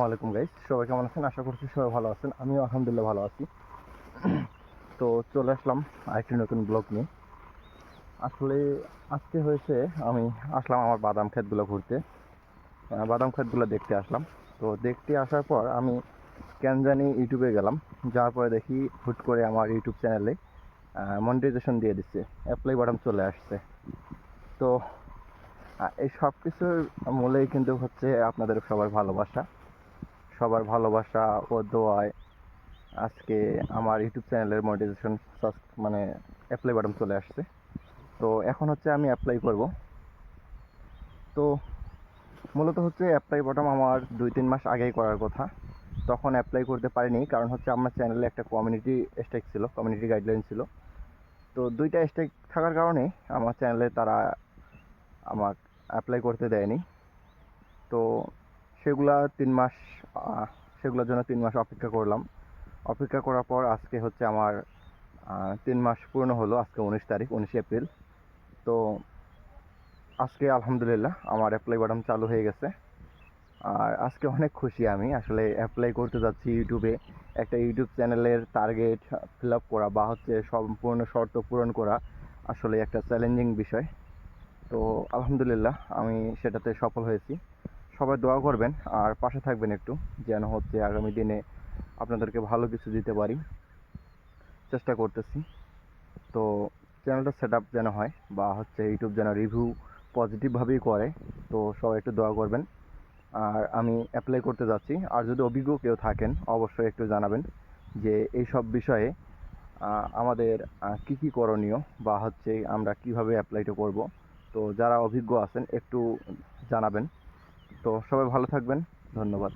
আলাইকুম গাইস, সবাই কেমন আছেন? আশা করছি সবাই ভালো আছেন। আমিও আলহামদুলিল্লাহ ভালো আছি। তো চলে আসলাম আরেকটি নতুন ব্লগ নিয়ে। আসলে আজকে হয়েছে, আমি আসলাম আমার বাদাম ক্ষেতগুলো ঘুরতে, বাদাম ক্ষেতগুলো দেখতে আসলাম। তো দেখতে আসার পর আমি কেন জানি ইউটিউবে গেলাম, যাওয়ার পরে দেখি হুট করে আমার ইউটিউব চ্যানেলে মনিটাইজেশন দিয়ে দিচ্ছে, অ্যাপ্লাই বাটন চলে আসছে। তো এই সব কিছুর মূলেই কিন্তু হচ্ছে আপনাদের সবার ভালোবাসা ও দোয়ায় আজকে আমার ইউটিউব চ্যানেলের মনিটাইজেশন মানে অ্যাপ্লাই বাটন চলে আসছে। তো এখন হচ্ছে আমি অ্যাপ্লাই করব। তো মূলত হচ্ছে অ্যাপ্লাই বাটন আমার 2-3 মাস আগেই করার কথা, তখন অ্যাপ্লাই করতে পারিনি। কারণ হচ্ছে আমার চ্যানেলে একটা কমিউনিটি স্ট্রাইক ছিল, কমিউনিটি গাইডলাইন ছিল। তো 2টা স্ট্রাইক থাকার কারণে আমার চ্যানেলে তারা আমাকে অ্যাপ্লাই করতে দেয়নি। তো সেগুলা 3 মাস, সেগুলোর জন্য 3 মাস অপেক্ষা করলাম। অপেক্ষা করার পর আজকে হচ্ছে আমার 3 মাস পূর্ণ হলো। আজকে 19 এপ্রিল। তো আজকে আলহামদুলিল্লাহ আমার অ্যাপ্লাই বাটন চালু হয়ে গেছে। আর আজকে অনেক খুশি আমি। আসলে অ্যাপ্লাই করতে যাচ্ছি ইউটিউবে, একটা ইউটিউব চ্যানেলের টার্গেট ফিল আপ করা বা হচ্ছে সম্পূর্ণ শর্ত পূরণ করা আসলে একটা চ্যালেঞ্জিং বিষয়। তো আলহামদুলিল্লাহ আমি সেটাতে সফল হয়েছি। সবাই দোয়া করবেন আর পাশে থাকবেন একটু, যেন হচ্ছে আগামী দিনে আপনাদেরকে ভালো কিছু দিতে পারি। চেষ্টা করতেছি। তো চ্যানেলটা সেট আপ যেন হয় বা হচ্ছে ইউটিউব যেন রিভিউ পজিটিভভাবেই করে, তো সবাই একটু দোয়া করবেন। আর আমি অ্যাপ্লাই করতে যাচ্ছি। আর যদি অভিজ্ঞ কেউ থাকেন অবশ্যই একটু জানাবেন যে এই সব বিষয়ে আমাদের কী কী করণীয় বা হচ্ছে আমরা কিভাবে অ্যাপ্লাইটা করব। তো যারা অভিজ্ঞ আছেন একটু জানাবেন। তো সবাই ভালো থাকবেন, ধন্যবাদ।